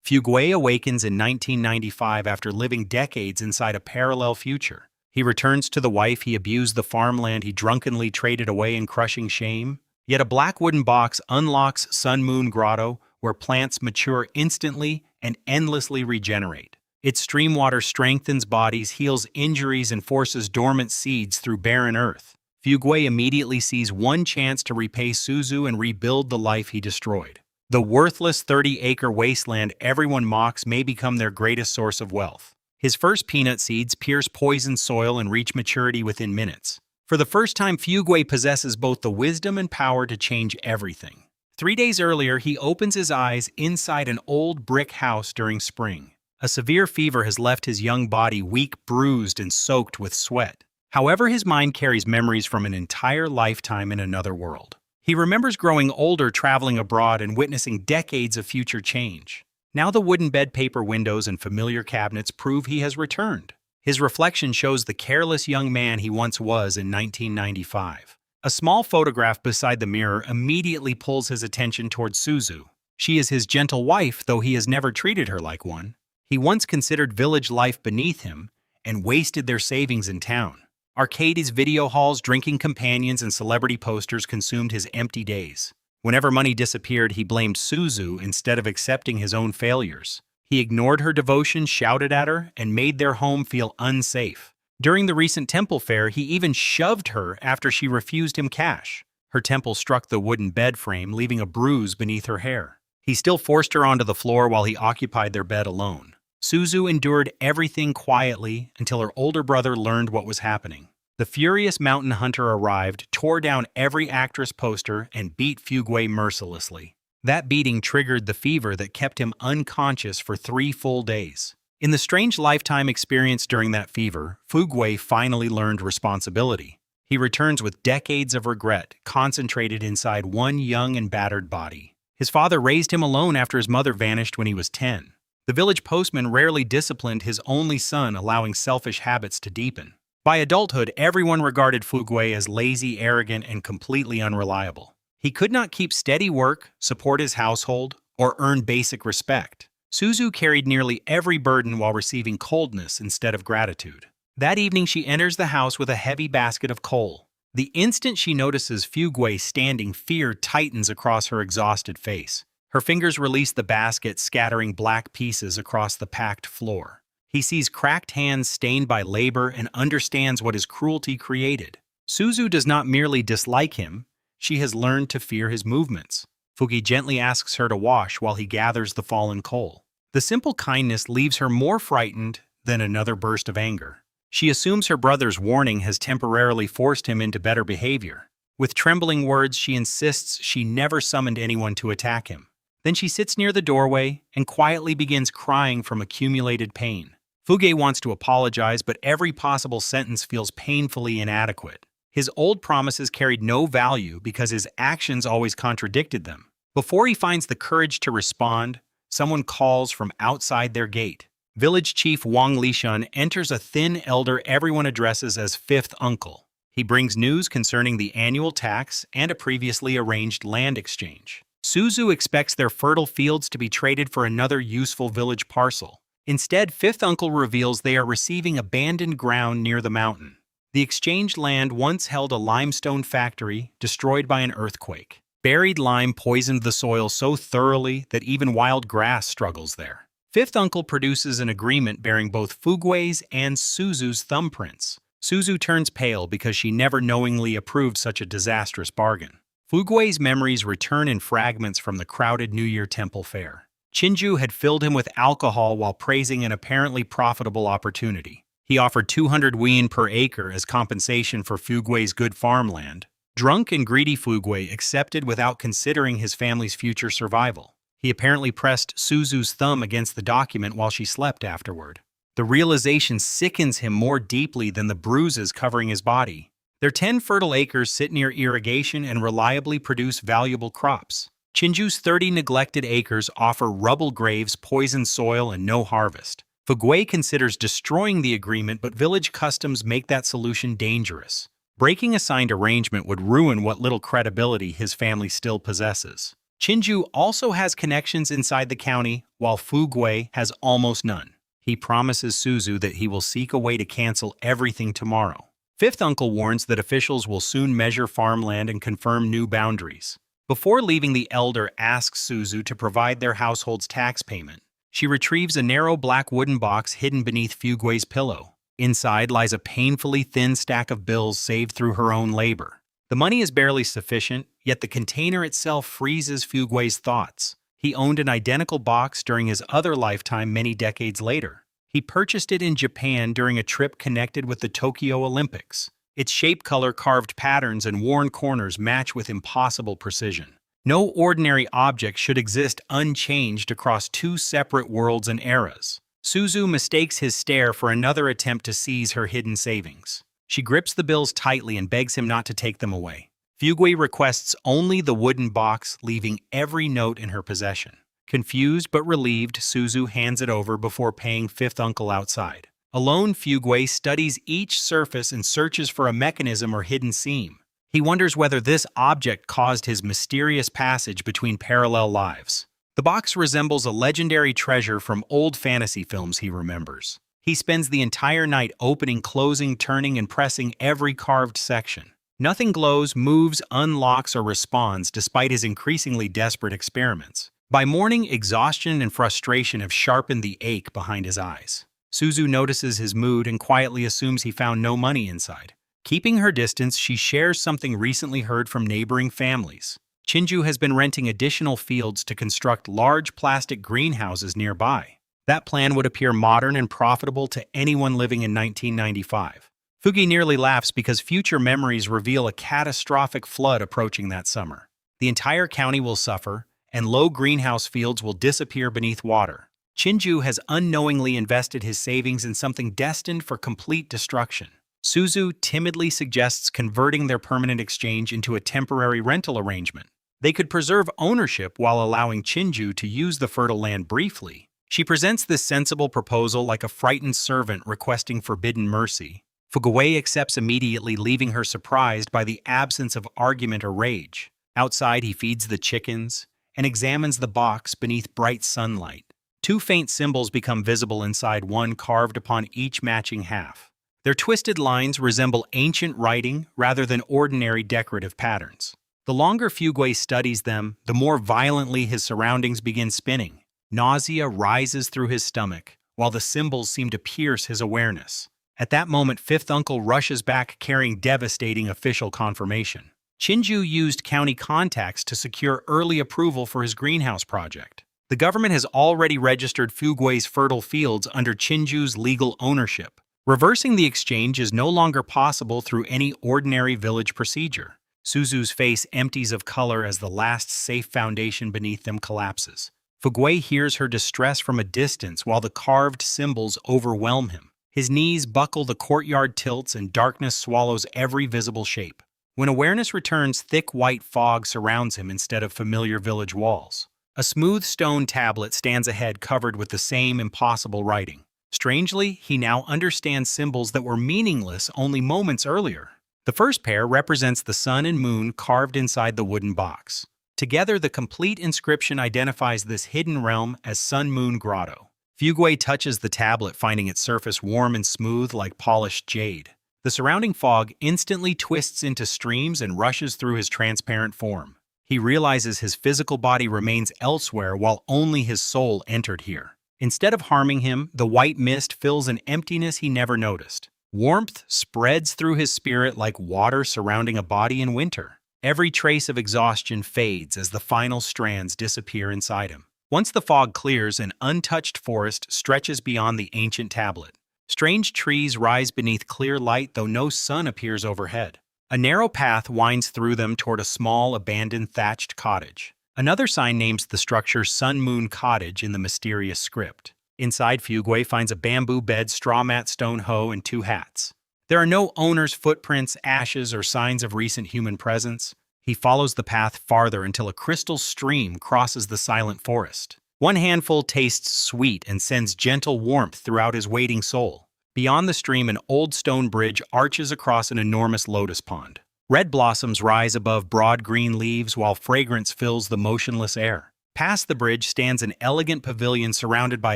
Fuguay awakens in 1995 after living decades inside a parallel future. He returns to the wife he abused, the farmland he drunkenly traded away in crushing shame. Yet a black wooden box unlocks Sun Moon Grotto, where plants mature instantly and endlessly regenerate. Its stream water strengthens bodies, heals injuries, and forces dormant seeds through barren earth. Fuguay immediately sees one chance to repay Suzu and rebuild the life he destroyed. The worthless 30-acre wasteland everyone mocks may become their greatest source of wealth. His first peanut seeds pierce poisoned soil and reach maturity within minutes. For the first time, Fuguay possesses both the wisdom and power to change everything. 3 days earlier, he opens his eyes inside an old brick house during spring. A severe fever has left his young body weak, bruised, and soaked with sweat. However, his mind carries memories from an entire lifetime in another world. He remembers growing older, traveling abroad, and witnessing decades of future change. Now the wooden bed, paper windows, and familiar cabinets prove he has returned. His reflection shows the careless young man he once was in 1995. A small photograph beside the mirror immediately pulls his attention towards Suzu. She is his gentle wife, though he has never treated her like one. He once considered village life beneath him and wasted their savings in town. Arcades, video halls, drinking companions, and celebrity posters consumed his empty days. Whenever money disappeared, he blamed Suzu instead of accepting his own failures. He ignored her devotion, shouted at her, and made their home feel unsafe. During the recent temple fair, he even shoved her after she refused him cash. Her temple struck the wooden bed frame, leaving a bruise beneath her hair. He still forced her onto the floor while he occupied their bed alone. Suzu endured everything quietly until her older brother learned what was happening. The furious mountain hunter arrived, tore down every actress poster, and beat Fuguay mercilessly. That beating triggered the fever that kept him unconscious for 3 full days. In the strange lifetime experience during that fever, Fuguay finally learned responsibility. He returns with decades of regret, concentrated inside one young and battered body. His father raised him alone after his mother vanished when he was 10. The village postman rarely disciplined his only son, allowing selfish habits to deepen. By adulthood, everyone regarded Fuguay as lazy, arrogant, and completely unreliable. He could not keep steady work, support his household, or earn basic respect. Suzu carried nearly every burden while receiving coldness instead of gratitude. That evening, she enters the house with a heavy basket of coal. The instant she notices Fuguay standing, fear tightens across her exhausted face. Her fingers release the basket, scattering black pieces across the packed floor. He sees cracked hands stained by labor and understands what his cruelty created. Suzu does not merely dislike him, she has learned to fear his movements. Fuguay gently asks her to wash while he gathers the fallen coal. The simple kindness leaves her more frightened than another burst of anger. She assumes her brother's warning has temporarily forced him into better behavior. With trembling words, she insists she never summoned anyone to attack him. Then she sits near the doorway and quietly begins crying from accumulated pain. Fuguay wants to apologize, but every possible sentence feels painfully inadequate. His old promises carried no value because his actions always contradicted them. Before he finds the courage to respond, someone calls from outside their gate. Village chief Wang Lishun enters, a thin elder everyone addresses as fifth uncle. He brings news concerning the annual tax and a previously arranged land exchange. Suzu expects their fertile fields to be traded for another useful village parcel. Instead, fifth uncle reveals they are receiving abandoned ground near the mountain. The exchanged land once held a limestone factory, destroyed by an earthquake. Buried lime poisoned the soil so thoroughly that even wild grass struggles there. Fifth uncle produces an agreement bearing both Fuguay's and Suzu's thumbprints. Suzu turns pale because she never knowingly approved such a disastrous bargain. Fuguay's memories return in fragments from the crowded New Year temple fair. Chinju had filled him with alcohol while praising an apparently profitable opportunity. He offered 200 won per acre as compensation for Fuguay's good farmland. Drunk and greedy, Fuguay accepted without considering his family's future survival. He apparently pressed Suzu's thumb against the document while she slept afterward. The realization sickens him more deeply than the bruises covering his body. Their 10 fertile acres sit near irrigation and reliably produce valuable crops. Chinju's 30 neglected acres offer rubble graves, poisoned soil, and no harvest. Fuguay considers destroying the agreement, but village customs make that solution dangerous. Breaking a signed arrangement would ruin what little credibility his family still possesses. Chinju also has connections inside the county, while Fugui has almost none. He promises Suzu that he will seek a way to cancel everything tomorrow. Fifth uncle warns that officials will soon measure farmland and confirm new boundaries. Before leaving, the elder asks Suzu to provide their household's tax payment. She retrieves a narrow black wooden box hidden beneath Fugui's pillow. Inside lies a painfully thin stack of bills saved through her own labor. The money is barely sufficient, yet the container itself freezes Fugui's thoughts. He owned an identical box during his other lifetime many decades later. He purchased it in Japan during a trip connected with the Tokyo Olympics. Its shape, color, carved patterns, and worn corners match with impossible precision. No ordinary object should exist unchanged across two separate worlds and eras. Suzu mistakes his stare for another attempt to seize her hidden savings. She grips the bills tightly and begs him not to take them away. Fugui requests only the wooden box, leaving every note in her possession. Confused but relieved, Suzu hands it over before paying fifth uncle outside. Alone, Fugui studies each surface and searches for a mechanism or hidden seam. He wonders whether this object caused his mysterious passage between parallel lives. The box resembles a legendary treasure from old fantasy films he remembers. He spends the entire night opening, closing, turning, and pressing every carved section. Nothing glows, moves, unlocks, or responds despite his increasingly desperate experiments. By morning, exhaustion and frustration have sharpened the ache behind his eyes. Suzu notices his mood and quietly assumes he found no money inside. Keeping her distance, she shares something recently heard from neighboring families. Chinju has been renting additional fields to construct large plastic greenhouses nearby. That plan would appear modern and profitable to anyone living in 1995. Fugi nearly laughs because future memories reveal a catastrophic flood approaching that summer. The entire county will suffer, and low greenhouse fields will disappear beneath water. Chinju has unknowingly invested his savings in something destined for complete destruction. Suzu timidly suggests converting their permanent exchange into a temporary rental arrangement. They could preserve ownership while allowing Chinju to use the fertile land briefly. She presents this sensible proposal like a frightened servant requesting forbidden mercy. Fugui accepts immediately, leaving her surprised by the absence of argument or rage. Outside, he feeds the chickens and examines the box beneath bright sunlight. Two faint symbols become visible inside, one carved upon each matching half. Their twisted lines resemble ancient writing rather than ordinary decorative patterns. The longer Fugui studies them, the more violently his surroundings begin spinning. Nausea rises through his stomach, while the symbols seem to pierce his awareness. At that moment, fifth uncle rushes back carrying devastating official confirmation. Chinju used county contacts to secure early approval for his greenhouse project. The government has already registered Fugui's fertile fields under Chinju's legal ownership. Reversing the exchange is no longer possible through any ordinary village procedure. Suzu's face empties of color as the last safe foundation beneath them collapses. Fugui hears her distress from a distance while the carved symbols overwhelm him. His knees buckle, the courtyard tilts, and darkness swallows every visible shape. When awareness returns, thick white fog surrounds him instead of familiar village walls. A smooth stone tablet stands ahead, covered with the same impossible writing. Strangely, he now understands symbols that were meaningless only moments earlier. The first pair represents the sun and moon carved inside the wooden box. Together, the complete inscription identifies this hidden realm as Sun Moon Grotto. Fugui touches the tablet, finding its surface warm and smooth like polished jade. The surrounding fog instantly twists into streams and rushes through his transparent form. He realizes his physical body remains elsewhere while only his soul entered here. Instead of harming him, the white mist fills an emptiness he never noticed. Warmth spreads through his spirit like water surrounding a body in winter. Every trace of exhaustion fades as the final strands disappear inside him. Once the fog clears, an untouched forest stretches beyond the ancient tablet. Strange trees rise beneath clear light, though no sun appears overhead. A narrow path winds through them toward a small, abandoned thatched cottage. Another sign names the structure Sun Moon Cottage in the mysterious script. Inside, Fugui finds a bamboo bed, straw mat, stone hoe, and two hats. There are no owner's footprints, ashes, or signs of recent human presence. He follows the path farther until a crystal stream crosses the silent forest. One handful tastes sweet and sends gentle warmth throughout his waiting soul. Beyond the stream, an old stone bridge arches across an enormous lotus pond. Red blossoms rise above broad green leaves while fragrance fills the motionless air. Past the bridge stands an elegant pavilion surrounded by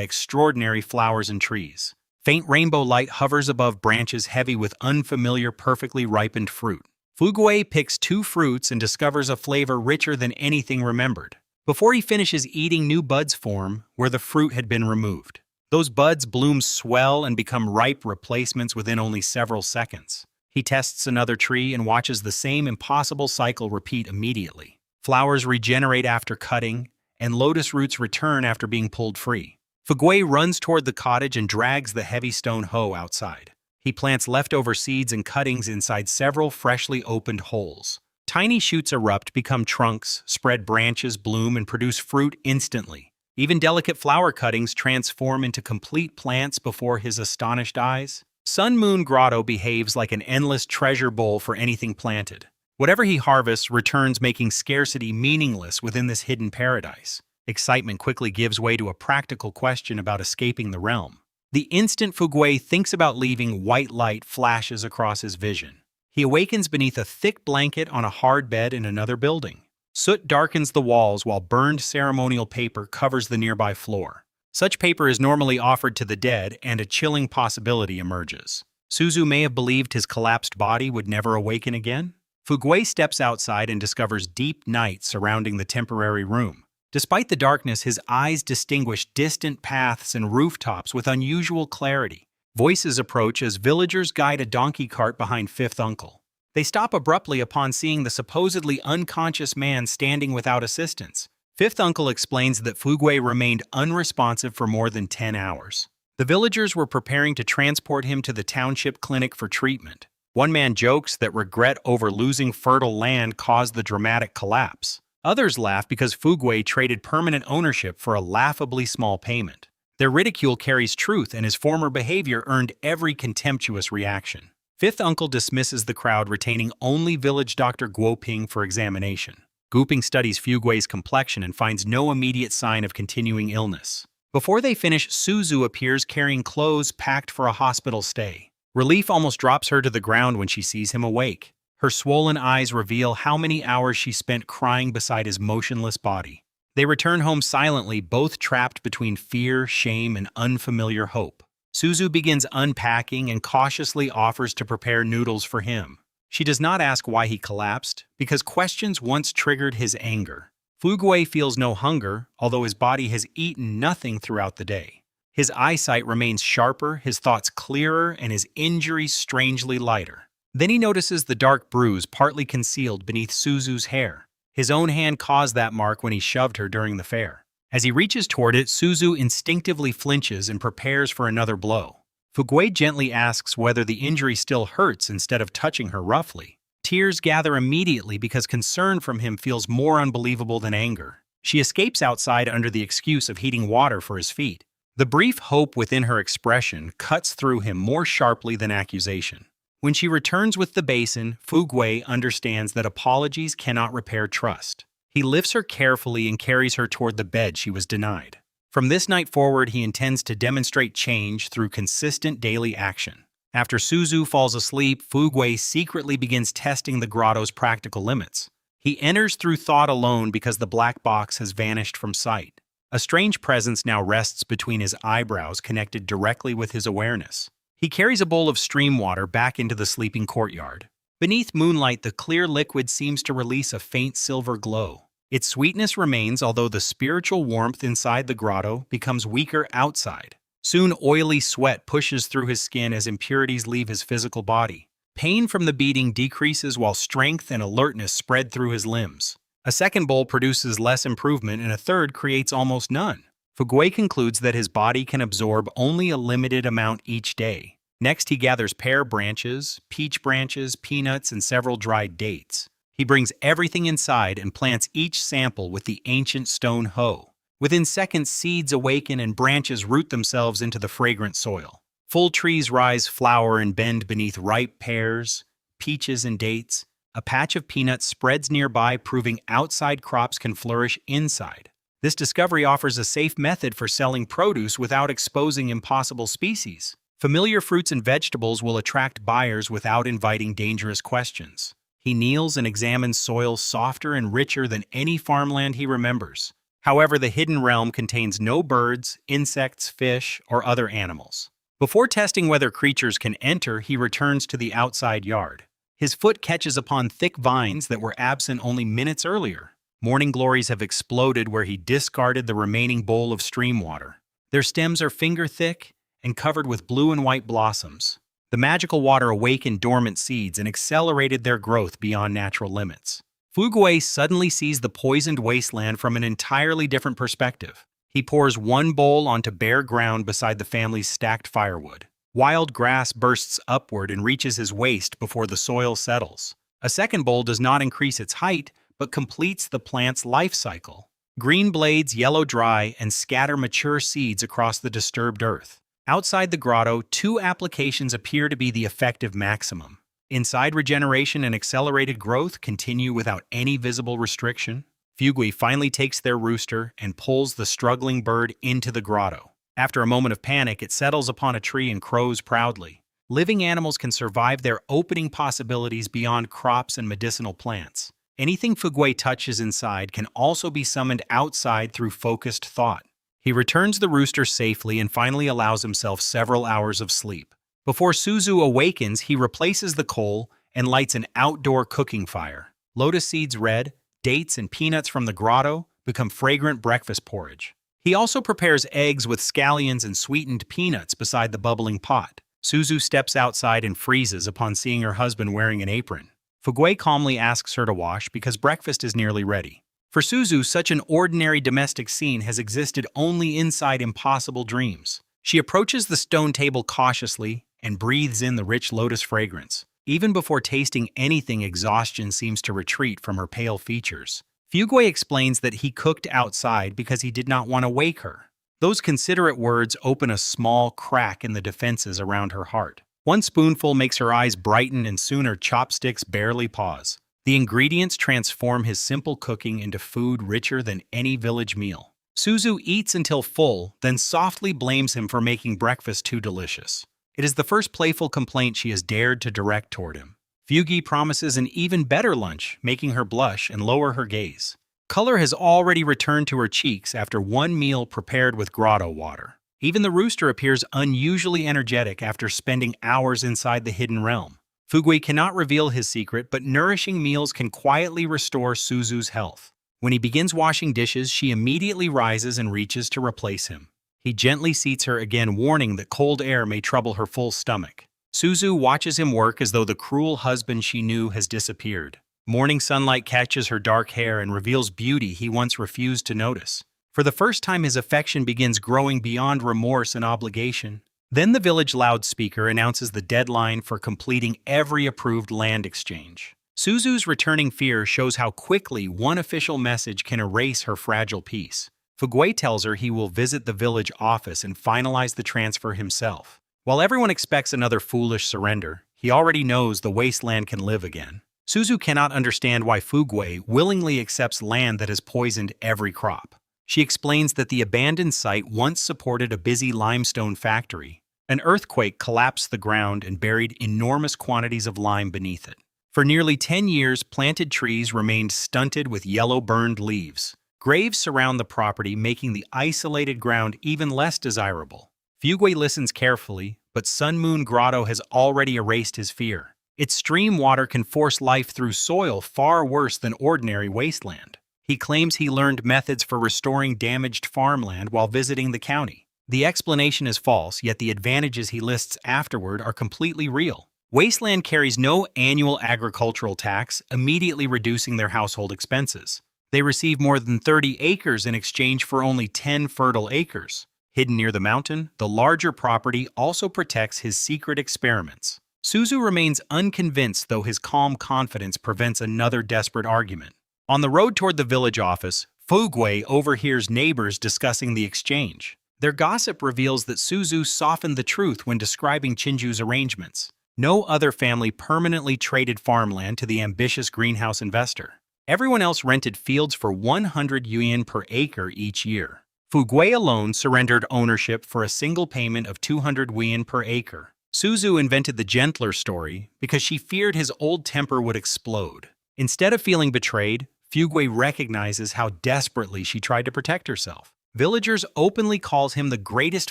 extraordinary flowers and trees. Faint rainbow light hovers above branches heavy with unfamiliar, perfectly ripened fruit. Fuguei picks 2 fruits and discovers a flavor richer than anything remembered. Before he finishes eating, new buds form where the fruit had been removed. Those buds bloom, swell, and become ripe replacements within only several seconds. He tests another tree and watches the same impossible cycle repeat immediately. Flowers regenerate after cutting, and lotus roots return after being pulled free. Fuguei runs toward the cottage and drags the heavy stone hoe outside. He plants leftover seeds and cuttings inside several freshly opened holes. Tiny shoots erupt, become trunks, spread branches, bloom, and produce fruit instantly. Even delicate flower cuttings transform into complete plants before his astonished eyes. Sun Moon Grotto behaves like an endless treasure bowl for anything planted. Whatever he harvests returns, making scarcity meaningless within this hidden paradise. Excitement quickly gives way to a practical question about escaping the realm. The instant Fuguei thinks about leaving, white light flashes across his vision. He awakens beneath a thick blanket on a hard bed in another building. Soot darkens the walls while burned ceremonial paper covers the nearby floor. Such paper is normally offered to the dead, and a chilling possibility emerges. Suzu may have believed his collapsed body would never awaken again. Fuguei steps outside and discovers deep night surrounding the temporary room. Despite the darkness, his eyes distinguish distant paths and rooftops with unusual clarity. Voices approach as villagers guide a donkey cart behind Fifth Uncle. They stop abruptly upon seeing the supposedly unconscious man standing without assistance. Fifth Uncle explains that Fuguei remained unresponsive for more than 10 hours. The villagers were preparing to transport him to the township clinic for treatment. One man jokes that regret over losing fertile land caused the dramatic collapse. Others laugh because Fuguei traded permanent ownership for a laughably small payment. Their ridicule carries truth, and his former behavior earned every contemptuous reaction. Fifth Uncle dismisses the crowd, retaining only village Dr. Guoping for examination. Guoping studies Fuguei's complexion and finds no immediate sign of continuing illness. Before they finish, Suzu appears carrying clothes packed for a hospital stay. Relief almost drops her to the ground when she sees him awake. Her swollen eyes reveal how many hours she spent crying beside his motionless body. They return home silently, both trapped between fear, shame, and unfamiliar hope. Suzu begins unpacking and cautiously offers to prepare noodles for him. She does not ask why he collapsed, because questions once triggered his anger. Fuguei feels no hunger, although his body has eaten nothing throughout the day. His eyesight remains sharper, his thoughts clearer, and his injuries strangely lighter. Then he notices the dark bruise partly concealed beneath Suzu's hair. His own hand caused that mark when he shoved her during the fair. As he reaches toward it, Suzu instinctively flinches and prepares for another blow. Fuguei gently asks whether the injury still hurts instead of touching her roughly. Tears gather immediately because concern from him feels more unbelievable than anger. She escapes outside under the excuse of heating water for his feet. The brief hope within her expression cuts through him more sharply than accusation. When she returns with the basin, Fuguei understands that apologies cannot repair trust. He lifts her carefully and carries her toward the bed she was denied. From this night forward, he intends to demonstrate change through consistent daily action. After Suzu falls asleep, Fuguei secretly begins testing the grotto's practical limits. He enters through thought alone because the black box has vanished from sight. A strange presence now rests between his eyebrows, connected directly with his awareness. He carries a bowl of stream water back into the sleeping courtyard. Beneath moonlight, the clear liquid seems to release a faint silver glow. Its sweetness remains, although the spiritual warmth inside the grotto becomes weaker outside. Soon, oily sweat pushes through his skin as impurities leave his physical body. Pain from the beating decreases while strength and alertness spread through his limbs. A second bowl produces less improvement, and a third creates almost none. Fuguei concludes that his body can absorb only a limited amount each day. Next, he gathers pear branches, peach branches, peanuts, and several dried dates. He brings everything inside and plants each sample with the ancient stone hoe. Within seconds, seeds awaken and branches root themselves into the fragrant soil. Full trees rise, flower, and bend beneath ripe pears, peaches, and dates. A patch of peanuts spreads nearby, proving outside crops can flourish inside. This discovery offers a safe method for selling produce without exposing impossible species. Familiar fruits and vegetables will attract buyers without inviting dangerous questions. He kneels and examines soil softer and richer than any farmland he remembers. However, the hidden realm contains no birds, insects, fish, or other animals. Before testing whether creatures can enter, he returns to the outside yard. His foot catches upon thick vines that were absent only minutes earlier. Morning glories have exploded where he discarded the remaining bowl of stream water. Their stems are finger-thick and covered with blue and white blossoms. The magical water awakened dormant seeds and accelerated their growth beyond natural limits. Fugui suddenly sees the poisoned wasteland from an entirely different perspective. He pours one bowl onto bare ground beside the family's stacked firewood. Wild grass bursts upward and reaches his waist before the soil settles. A second bowl does not increase its height, but completes the plant's life cycle. Green blades yellow dry and scatter mature seeds across the disturbed earth. Outside the grotto, two applications appear to be the effective maximum. Inside, regeneration and accelerated growth continue without any visible restriction. Fugui finally takes their rooster and pulls the struggling bird into the grotto. After a moment of panic, it settles upon a tree and crows proudly. Living animals can survive their opening possibilities beyond crops and medicinal plants. Anything Fugui touches inside can also be summoned outside through focused thought. He returns the rooster safely and finally allows himself several hours of sleep. Before Suzu awakens, he replaces the coal and lights an outdoor cooking fire. Lotus seeds red, dates and peanuts from the grotto become fragrant breakfast porridge. He also prepares eggs with scallions and sweetened peanuts beside the bubbling pot. Suzu steps outside and freezes upon seeing her husband wearing an apron. Fugui calmly asks her to wash because breakfast is nearly ready. For Suzu, such an ordinary domestic scene has existed only inside impossible dreams. She approaches the stone table cautiously and breathes in the rich lotus fragrance. Even before tasting anything, exhaustion seems to retreat from her pale features. Fugui explains that he cooked outside because he did not want to wake her. Those considerate words open a small crack in the defenses around her heart. One spoonful makes her eyes brighten and soon her chopsticks barely pause. The ingredients transform his simple cooking into food richer than any village meal. Suzu eats until full, then softly blames him for making breakfast too delicious. It is the first playful complaint she has dared to direct toward him. Fugui promises an even better lunch, making her blush and lower her gaze. Color has already returned to her cheeks after one meal prepared with grotto water. Even the rooster appears unusually energetic after spending hours inside the hidden realm. Fugui cannot reveal his secret, but nourishing meals can quietly restore Suzu's health. When he begins washing dishes, she immediately rises and reaches to replace him. He gently seats her again, warning that cold air may trouble her full stomach. Suzu watches him work as though the cruel husband she knew has disappeared. Morning sunlight catches her dark hair and reveals beauty he once refused to notice. For the first time, his affection begins growing beyond remorse and obligation. Then the village loudspeaker announces the deadline for completing every approved land exchange. Suzu's returning fear shows how quickly one official message can erase her fragile peace. Fugui tells her he will visit the village office and finalize the transfer himself. While everyone expects another foolish surrender, he already knows the wasteland can live again. Suzu cannot understand why Fugui willingly accepts land that has poisoned every crop. She explains that the abandoned site once supported a busy limestone factory. An earthquake collapsed the ground and buried enormous quantities of lime beneath it. For nearly 10 years, planted trees remained stunted with yellow burned leaves. Graves surround the property, making the isolated ground even less desirable. Fugui listens carefully, but Sun Moon Grotto has already erased his fear. Its stream water can force life through soil far worse than ordinary wasteland. He claims he learned methods for restoring damaged farmland while visiting the county. The explanation is false, yet the advantages he lists afterward are completely real. Wasteland carries no annual agricultural tax, immediately reducing their household expenses. They receive more than 30 acres in exchange for only 10 fertile acres. Hidden near the mountain, the larger property also protects his secret experiments. Suzu remains unconvinced, though his calm confidence prevents another desperate argument. On the road toward the village office, Fugui overhears neighbors discussing the exchange. Their gossip reveals that Suzu softened the truth when describing Chinju's arrangements. No other family permanently traded farmland to the ambitious greenhouse investor. Everyone else rented fields for 100 yuan per acre each year. Fugui alone surrendered ownership for a single payment of 200 yuan per acre. Suzu invented the gentler story because she feared his old temper would explode. Instead of feeling betrayed, Fuguei recognizes how desperately she tried to protect herself. Villagers openly calls him the greatest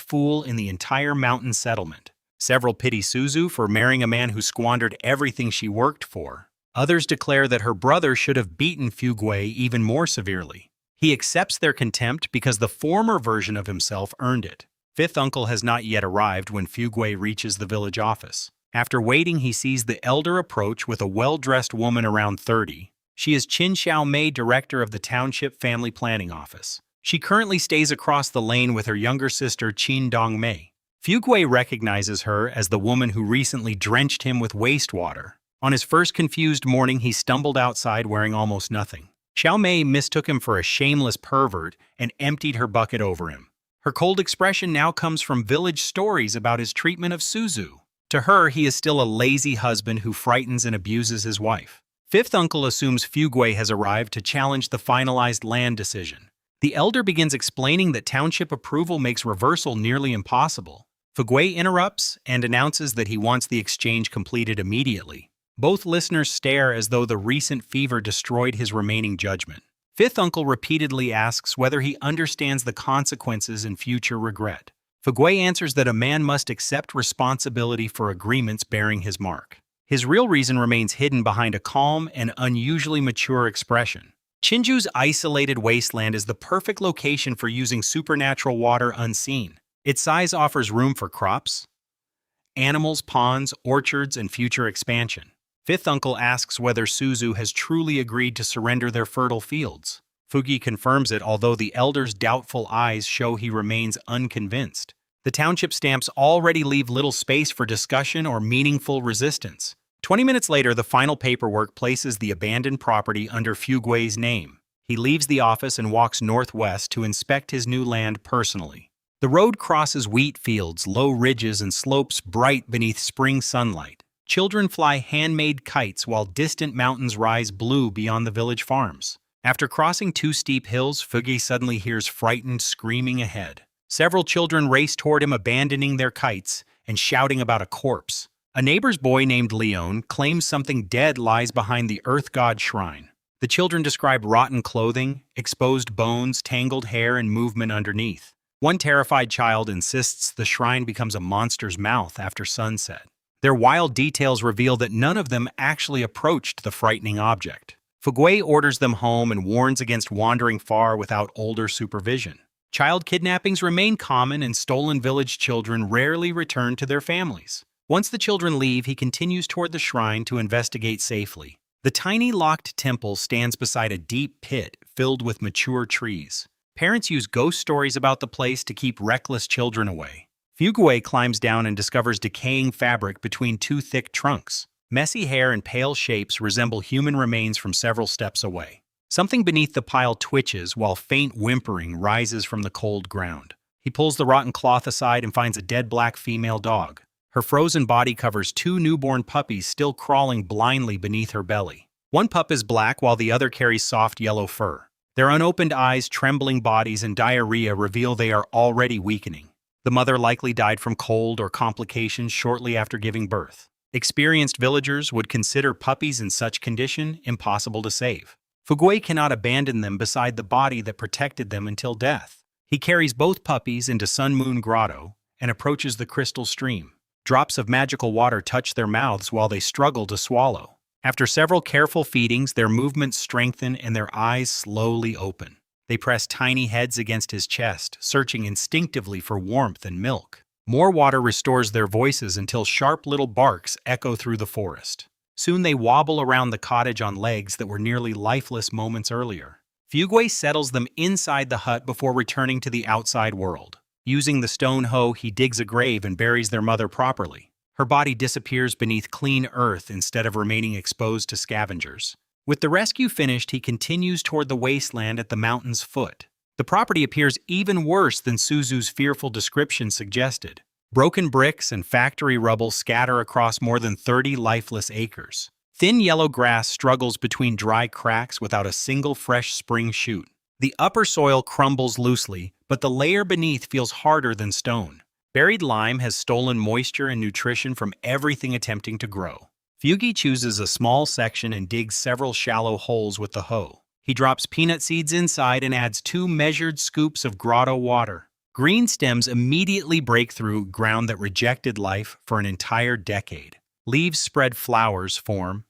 fool in the entire mountain settlement. Several pity Suzu for marrying a man who squandered everything she worked for. Others declare that her brother should have beaten Fuguei even more severely. He accepts their contempt because the former version of himself earned it. Fifth uncle has not yet arrived when Fuguei reaches the village office. After waiting, he sees the elder approach with a well-dressed woman around 30. She is Qin Xiaomei, director of the Township Family Planning Office. She currently stays across the lane with her younger sister Qin Dongmei. Fuguei recognizes her as the woman who recently drenched him with wastewater. On his first confused morning, he stumbled outside wearing almost nothing. Xiaomei mistook him for a shameless pervert and emptied her bucket over him. Her cold expression now comes from village stories about his treatment of Suzu. To her, he is still a lazy husband who frightens and abuses his wife. Fifth uncle assumes Fuguei has arrived to challenge the finalized land decision. The elder begins explaining that township approval makes reversal nearly impossible. Fuguei interrupts and announces that he wants the exchange completed immediately. Both listeners stare as though the recent fever destroyed his remaining judgment. Fifth uncle repeatedly asks whether he understands the consequences and future regret. Fuguei answers that a man must accept responsibility for agreements bearing his mark. His real reason remains hidden behind a calm and unusually mature expression. Chinju's isolated wasteland is the perfect location for using supernatural water unseen. Its size offers room for crops, animals, ponds, orchards, and future expansion. Fifth uncle asks whether Suzu has truly agreed to surrender their fertile fields. Fuguei confirms it, although the elder's doubtful eyes show he remains unconvinced. The township stamps already leave little space for discussion or meaningful resistance. 20 minutes later, the final paperwork places the abandoned property under Fuguei's name. He leaves the office and walks northwest to inspect his new land personally. The road crosses wheat fields, low ridges, and slopes bright beneath spring sunlight. Children fly handmade kites while distant mountains rise blue beyond the village farms. After crossing 2 steep hills, Fuguei suddenly hears frightened screaming ahead. Several children race toward him, abandoning their kites and shouting about a corpse. A neighbor's boy named Leon claims something dead lies behind the Earth God shrine. The children describe rotten clothing, exposed bones, tangled hair, and movement underneath. One terrified child insists the shrine becomes a monster's mouth after sunset. Their wild details reveal that none of them actually approached the frightening object. Fuguei orders them home and warns against wandering far without older supervision. Child kidnappings remain common, and stolen village children rarely return to their families. Once the children leave, he continues toward the shrine to investigate safely. The tiny locked temple stands beside a deep pit filled with mature trees. Parents use ghost stories about the place to keep reckless children away. Fuguei climbs down and discovers decaying fabric between 2 thick trunks. Messy hair and pale shapes resemble human remains from several steps away. Something beneath the pile twitches while faint whimpering rises from the cold ground. He pulls the rotten cloth aside and finds a dead black female dog. Her frozen body covers 2 newborn puppies still crawling blindly beneath her belly. One pup is black while the other carries soft yellow fur. Their unopened eyes, trembling bodies, and diarrhea reveal they are already weakening. The mother likely died from cold or complications shortly after giving birth. Experienced villagers would consider puppies in such condition impossible to save. Fuguei cannot abandon them beside the body that protected them until death. He carries both puppies into Sun Moon Grotto and approaches the crystal stream. Drops of magical water touch their mouths while they struggle to swallow. After several careful feedings, their movements strengthen and their eyes slowly open. They press tiny heads against his chest, searching instinctively for warmth and milk. More water restores their voices until sharp little barks echo through the forest. Soon they wobble around the cottage on legs that were nearly lifeless moments earlier. Fuguei settles them inside the hut before returning to the outside world. Using the stone hoe, he digs a grave and buries their mother properly. Her body disappears beneath clean earth instead of remaining exposed to scavengers. With the rescue finished, he continues toward the wasteland at the mountain's foot. The property appears even worse than Suzu's fearful description suggested. Broken bricks and factory rubble scatter across more than 30 lifeless acres. Thin yellow grass struggles between dry cracks without a single fresh spring shoot. The upper soil crumbles loosely, but the layer beneath feels harder than stone. Buried lime has stolen moisture and nutrition from everything attempting to grow. Fugi chooses a small section and digs several shallow holes with the hoe. He drops peanut seeds inside and adds 2 measured scoops of grotto water. Green stems immediately break through ground that rejected life for an entire decade. Leaves spread, flowers form,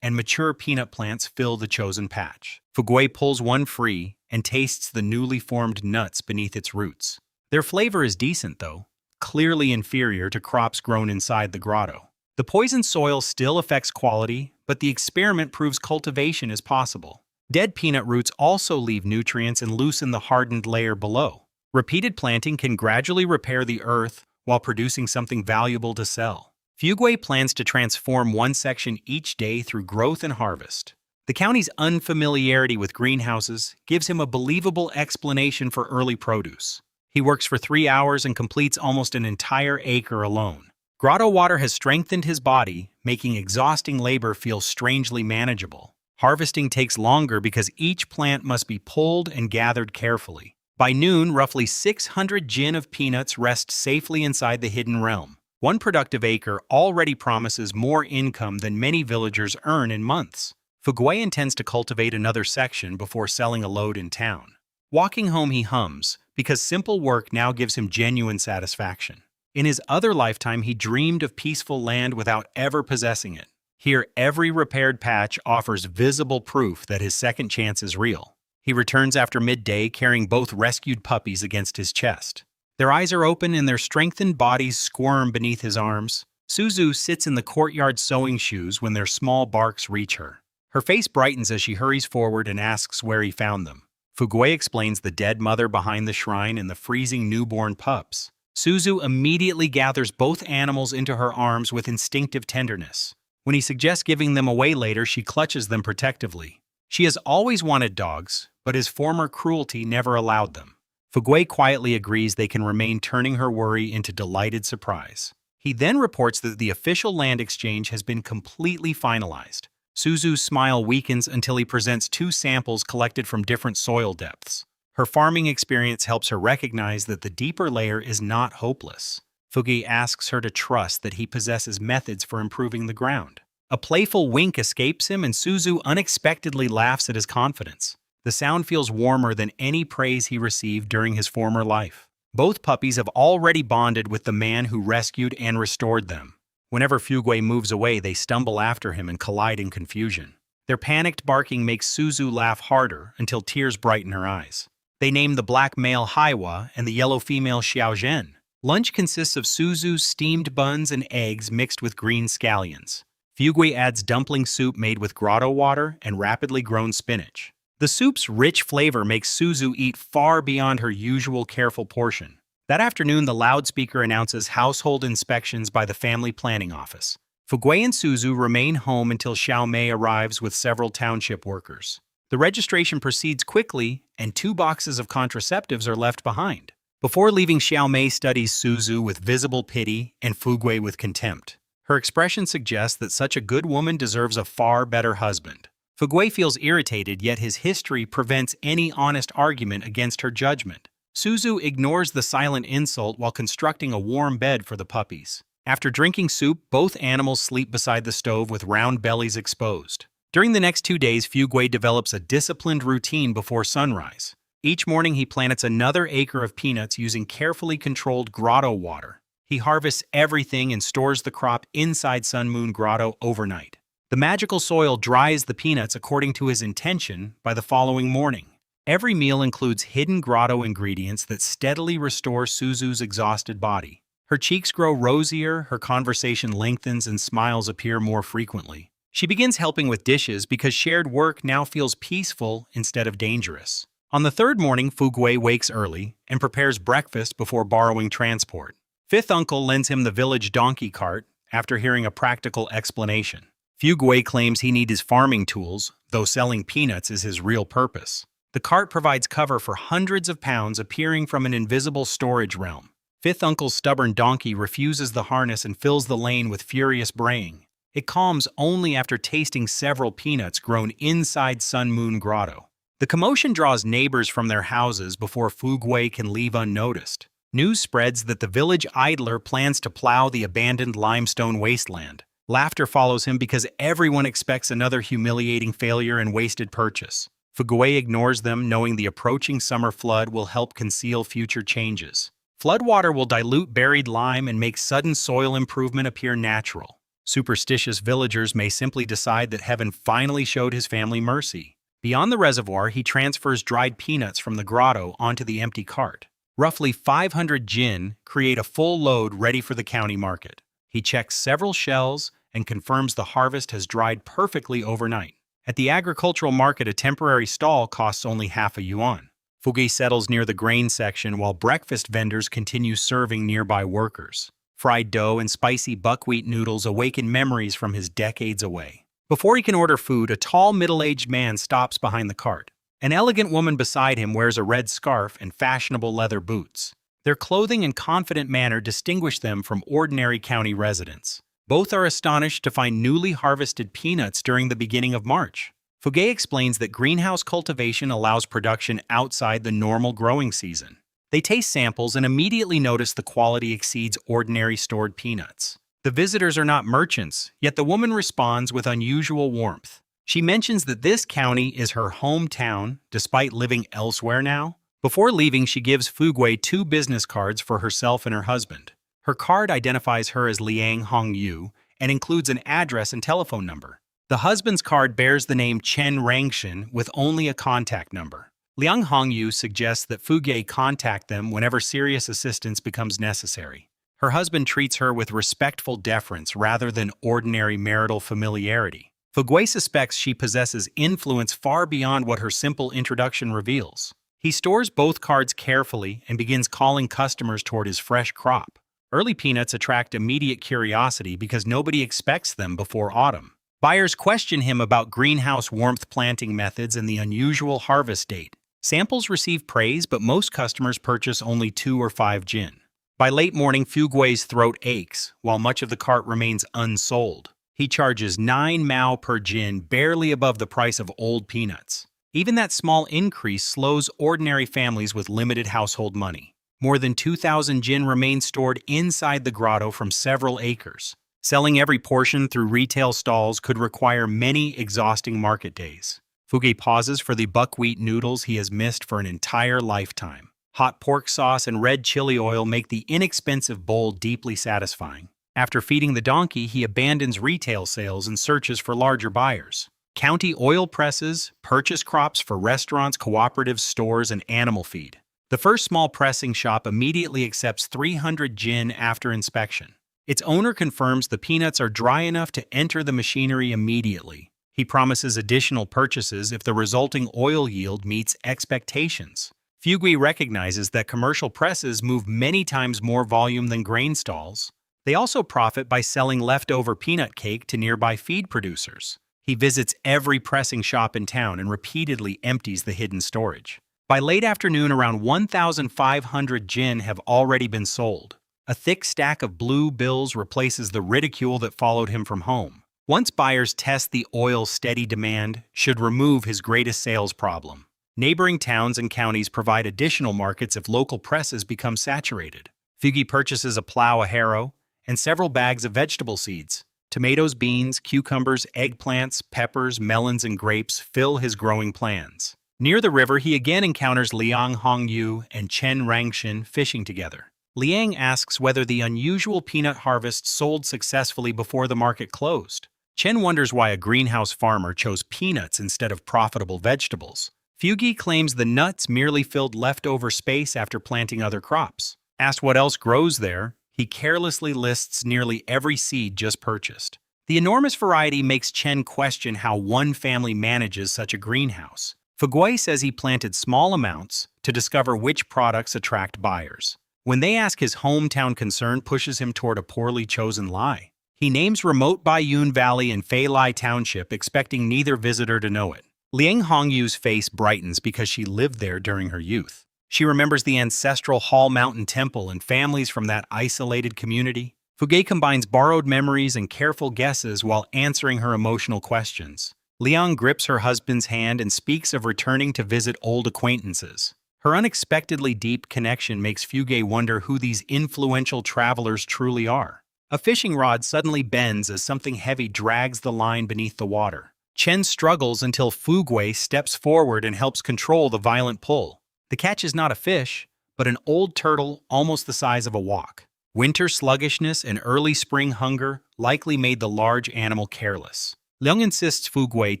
and mature peanut plants fill the chosen patch. Fugui pulls one free and tastes the newly formed nuts beneath its roots. Their flavor is decent, though, clearly inferior to crops grown inside the grotto. The poisoned soil still affects quality, but the experiment proves cultivation is possible. Dead peanut roots also leave nutrients and loosen the hardened layer below. Repeated planting can gradually repair the earth while producing something valuable to sell. Fugue plans to transform one section each day through growth and harvest. The county's unfamiliarity with greenhouses gives him a believable explanation for early produce. He works for 3 hours and completes almost an entire acre alone. Grotto water has strengthened his body, making exhausting labor feel strangely manageable. Harvesting takes longer because each plant must be pulled and gathered carefully. By noon, roughly 600 jin of peanuts rest safely inside the hidden realm. One productive acre already promises more income than many villagers earn in months. Fugui intends to cultivate another section before selling a load in town. Walking home, he hums, because simple work now gives him genuine satisfaction. In his other lifetime, he dreamed of peaceful land without ever possessing it. Here, every repaired patch offers visible proof that his second chance is real. He returns after midday carrying both rescued puppies against his chest. Their eyes are open and their strengthened bodies squirm beneath his arms. Suzu sits in the courtyard sewing shoes when their small barks reach her. Her face brightens as she hurries forward and asks where he found them. Fugui explains the dead mother behind the shrine and the freezing newborn pups. Suzu immediately gathers both animals into her arms with instinctive tenderness. When he suggests giving them away later, she clutches them protectively. She has always wanted dogs, but his former cruelty never allowed them. Fugui quietly agrees they can remain, turning her worry into delighted surprise. He then reports that the official land exchange has been completely finalized. Suzu's smile weakens until he presents 2 samples collected from different soil depths. Her farming experience helps her recognize that the deeper layer is not hopeless. Fugi asks her to trust that he possesses methods for improving the ground. A playful wink escapes him and Suzu unexpectedly laughs at his confidence. The sound feels warmer than any praise he received during his former life. Both puppies have already bonded with the man who rescued and restored them. Whenever Fugui moves away, they stumble after him and collide in confusion. Their panicked barking makes Suzu laugh harder until tears brighten her eyes. They name the black male Manhwa and the yellow female Xiaozhen. Lunch consists of Suzu's steamed buns and eggs mixed with green scallions. Fugui adds dumpling soup made with grotto water and rapidly grown spinach. The soup's rich flavor makes Suzu eat far beyond her usual careful portion. That afternoon, the loudspeaker announces household inspections by the family planning office. Fugui and Suzu remain home until Xiaomei arrives with several township workers. The registration proceeds quickly, and 2 boxes of contraceptives are left behind. Before leaving, Xiaomei studies Suzu with visible pity and Fugui with contempt. Her expression suggests that such a good woman deserves a far better husband. Fugui feels irritated, yet his history prevents any honest argument against her judgment. Suzu ignores the silent insult while constructing a warm bed for the puppies. After drinking soup, both animals sleep beside the stove with round bellies exposed. During the next 2 days, Fugui develops a disciplined routine before sunrise. Each morning, he plants another acre of peanuts using carefully controlled grotto water. He harvests everything and stores the crop inside Sun Moon Grotto overnight. The magical soil dries the peanuts according to his intention by the following morning. Every meal includes hidden grotto ingredients that steadily restore Suzu's exhausted body. Her cheeks grow rosier, her conversation lengthens, and smiles appear more frequently. She begins helping with dishes because shared work now feels peaceful instead of dangerous. On the 3rd morning, Fugui wakes early and prepares breakfast before borrowing transport. 5th uncle lends him the village donkey cart after hearing a practical explanation. Fugui claims he needs his farming tools, though selling peanuts is his real purpose. The cart provides cover for hundreds of pounds appearing from an invisible storage realm. 5th uncle's stubborn donkey refuses the harness and fills the lane with furious braying. It calms only after tasting several peanuts grown inside Sun Moon Grotto. The commotion draws neighbors from their houses before Fugui can leave unnoticed. News spreads that the village idler plans to plow the abandoned limestone wasteland. Laughter follows him because everyone expects another humiliating failure and wasted purchase. Fuguay ignores them, knowing the approaching summer flood will help conceal future changes. Floodwater will dilute buried lime and make sudden soil improvement appear natural. Superstitious villagers may simply decide that heaven finally showed his family mercy. Beyond the reservoir, he transfers dried peanuts from the grotto onto the empty cart. Roughly 500 jinn create a full load ready for the county market. He checks several shells and confirms the harvest has dried perfectly overnight. At the agricultural market, a temporary stall costs only half a yuan. Fuguay settles near the grain section while breakfast vendors continue serving nearby workers. Fried dough and spicy buckwheat noodles awaken memories from his decades away. Before he can order food, a tall, middle-aged man stops behind the cart. An elegant woman beside him wears a red scarf and fashionable leather boots. Their clothing and confident manner distinguish them from ordinary county residents. Both are astonished to find newly harvested peanuts during the beginning of March. Fuguay explains that greenhouse cultivation allows production outside the normal growing season. They taste samples and immediately notice the quality exceeds ordinary stored peanuts. The visitors are not merchants, yet the woman responds with unusual warmth. She mentions that this county is her hometown, despite living elsewhere now. Before leaving, she gives Fuguay 2 business cards for herself and her husband. Her card identifies her as Liang Hongyu and includes an address and telephone number. The husband's card bears the name Chen Rangshan with only a contact number. Liang Hongyu suggests that Fuguay contact them whenever serious assistance becomes necessary. Her husband treats her with respectful deference rather than ordinary marital familiarity. Fuguay suspects she possesses influence far beyond what her simple introduction reveals. He stores both cards carefully and begins calling customers toward his fresh crop. Early peanuts attract immediate curiosity because nobody expects them before autumn. Buyers question him about greenhouse warmth planting methods and the unusual harvest date. Samples receive praise, but most customers purchase only 2 or 5 jinn. By late morning, Fuguay's throat aches, while much of the cart remains unsold. He charges 9 mao per jinn, barely above the price of old peanuts. Even that small increase slows ordinary families with limited household money. More than 2,000 jinn remain stored inside the grotto from several acres. Selling every portion through retail stalls could require many exhausting market days. Fuguay pauses for the buckwheat noodles he has missed for an entire lifetime. Hot pork sauce and red chili oil make the inexpensive bowl deeply satisfying. After feeding the donkey, he abandons retail sales and searches for larger buyers. County oil presses purchase crops for restaurants, cooperatives, stores, and animal feed. The first small pressing shop immediately accepts 300 jinn after inspection. Its owner confirms the peanuts are dry enough to enter the machinery immediately. He promises additional purchases if the resulting oil yield meets expectations. Fuguay recognizes that commercial presses move many times more volume than grain stalls. They also profit by selling leftover peanut cake to nearby feed producers. He visits every pressing shop in town and repeatedly empties the hidden storage. By late afternoon, around 1,500 jinn have already been sold. A thick stack of blue bills replaces the ridicule that followed him from home. Once buyers test the oil's steady demand, should remove his greatest sales problem. Neighboring towns and counties provide additional markets if local presses become saturated. Fuguay purchases a plow, a harrow, and several bags of vegetable seeds. Tomatoes, beans, cucumbers, eggplants, peppers, melons, and grapes fill his growing plans. Near the river, he again encounters Liang Hongyu and Chen Rangshan fishing together. Liang asks whether the unusual peanut harvest sold successfully before the market closed. Chen wonders why a greenhouse farmer chose peanuts instead of profitable vegetables. Fuguay claims the nuts merely filled leftover space after planting other crops. Asked what else grows there, he carelessly lists nearly every seed just purchased. The enormous variety makes Chen question how one family manages such a greenhouse. Fuguay says he planted small amounts to discover which products attract buyers. When they ask, his hometown concern pushes him toward a poorly chosen lie. He names remote Baiyun Valley and Fei Lai Township, expecting neither visitor to know it. Liang Hongyu's face brightens because she lived there during her youth. She remembers the ancestral Hall Mountain Temple and families from that isolated community. Fuguay combines borrowed memories and careful guesses while answering her emotional questions. Liang grips her husband's hand and speaks of returning to visit old acquaintances. Her unexpectedly deep connection makes Fugue wonder who these influential travelers truly are. A fishing rod suddenly bends as something heavy drags the line beneath the water. Chen struggles until Fugue steps forward and helps control the violent pull. The catch is not a fish, but an old turtle almost the size of a wok. Winter sluggishness and early spring hunger likely made the large animal careless. Leung insists Fugue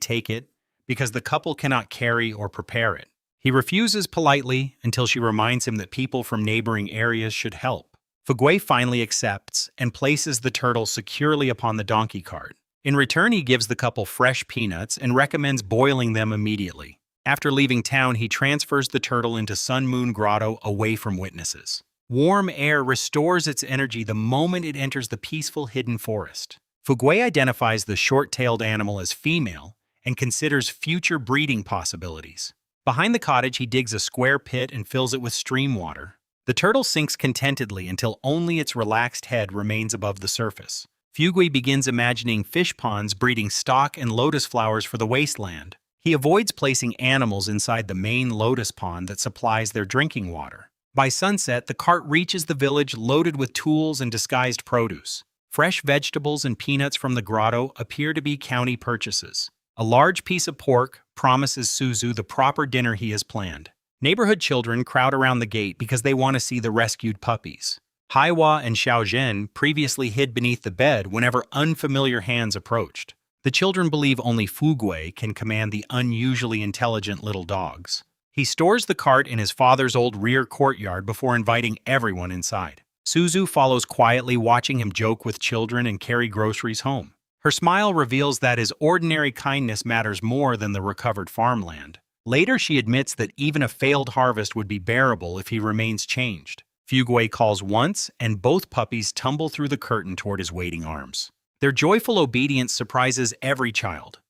take it because the couple cannot carry or prepare it. He refuses politely until she reminds him that people from neighboring areas should help. Fugue finally accepts and places the turtle securely upon the donkey cart. In return, he gives the couple fresh peanuts and recommends boiling them immediately. After leaving town, he transfers the turtle into Sun Moon Grotto away from witnesses. Warm air restores its energy the moment it enters the peaceful hidden forest. Fugue identifies the short-tailed animal as female and considers future breeding possibilities. Behind the cottage, he digs a square pit and fills it with stream water. The turtle sinks contentedly until only its relaxed head remains above the surface. Fugue begins imagining fish ponds breeding stock and lotus flowers for the wasteland. He avoids placing animals inside the main lotus pond that supplies their drinking water. By sunset, the cart reaches the village loaded with tools and disguised produce. Fresh vegetables and peanuts from the grotto appear to be county purchases. A large piece of pork promises Suzu the proper dinner he has planned. Neighborhood children crowd around the gate because they want to see the rescued puppies. Haiwa and Xiaozhen previously hid beneath the bed whenever unfamiliar hands approached. The children believe only Fugue can command the unusually intelligent little dogs. He stores the cart in his father's old rear courtyard before inviting everyone inside. Suzu follows quietly, watching him joke with children and carry groceries home. Her smile reveals that his ordinary kindness matters more than the recovered farmland. Later, she admits that even a failed harvest would be bearable if he remains changed. Fugue calls once, and both puppies tumble through the curtain toward his waiting arms. Their joyful obedience surprises every child.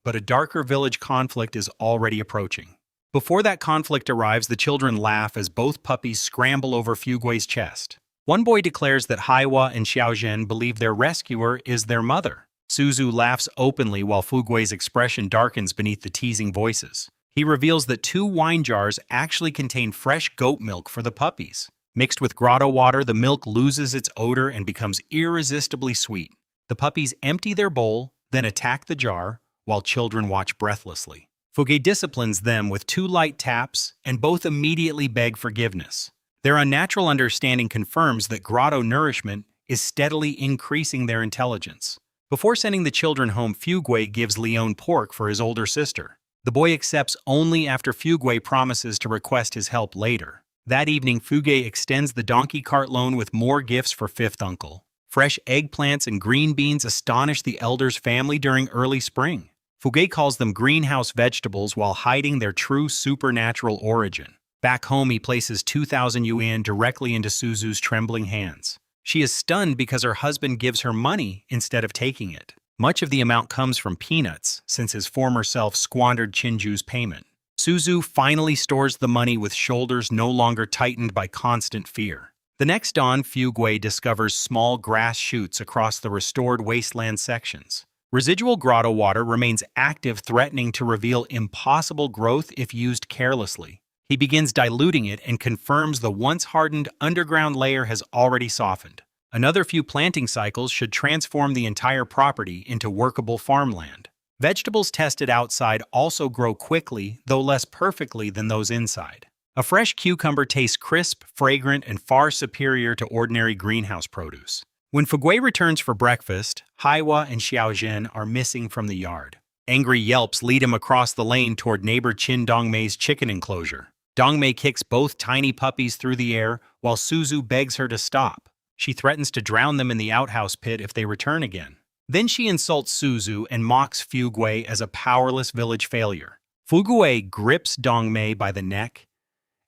But a darker village conflict is already approaching. Before that conflict arrives, the children laugh as both puppies scramble over Fugue's chest. One boy declares that Haiwa and Xiaozhen believe their rescuer is their mother. Suzu laughs openly while Fugue's expression darkens beneath the teasing voices. He reveals that 2 wine jars actually contain fresh goat milk for the puppies. Mixed with grotto water, the milk loses its odor and becomes irresistibly sweet. The puppies empty their bowl, then attack the jar, while children watch breathlessly. Fugue disciplines them with 2 light taps, and both immediately beg forgiveness. Their unnatural understanding confirms that grotto nourishment is steadily increasing their intelligence. Before sending the children home, Fugue gives Leon pork for his older sister. The boy accepts only after Fugue promises to request his help later. That evening, Fugue extends the donkey cart loan with more gifts for fifth uncle. Fresh eggplants and green beans astonish the elder's family during early spring. Fugue calls them greenhouse vegetables while hiding their true supernatural origin. Back home, he places 2,000 yuan directly into Suzu's trembling hands. She is stunned because her husband gives her money instead of taking it. Much of the amount comes from peanuts, since his former self squandered Chinju's payment. Suzu finally stores the money with shoulders no longer tightened by constant fear. The next dawn, Fugue discovers small grass shoots across the restored wasteland sections. Residual grotto water remains active, threatening to reveal impossible growth if used carelessly. He begins diluting it and confirms the once hardened underground layer has already softened. Another few planting cycles should transform the entire property into workable farmland. Vegetables tested outside also grow quickly, though less perfectly than those inside. A fresh cucumber tastes crisp, fragrant, and far superior to ordinary greenhouse produce. When Fugue returns for breakfast, Haiwa and Xiaozhen are missing from the yard. Angry yelps lead him across the lane toward neighbor Qin Dongmei's chicken enclosure. Dongmei kicks both tiny puppies through the air while Suzu begs her to stop. She threatens to drown them in the outhouse pit if they return again. Then she insults Suzu and mocks Fugue as a powerless village failure. Fugue grips Dongmei by the neck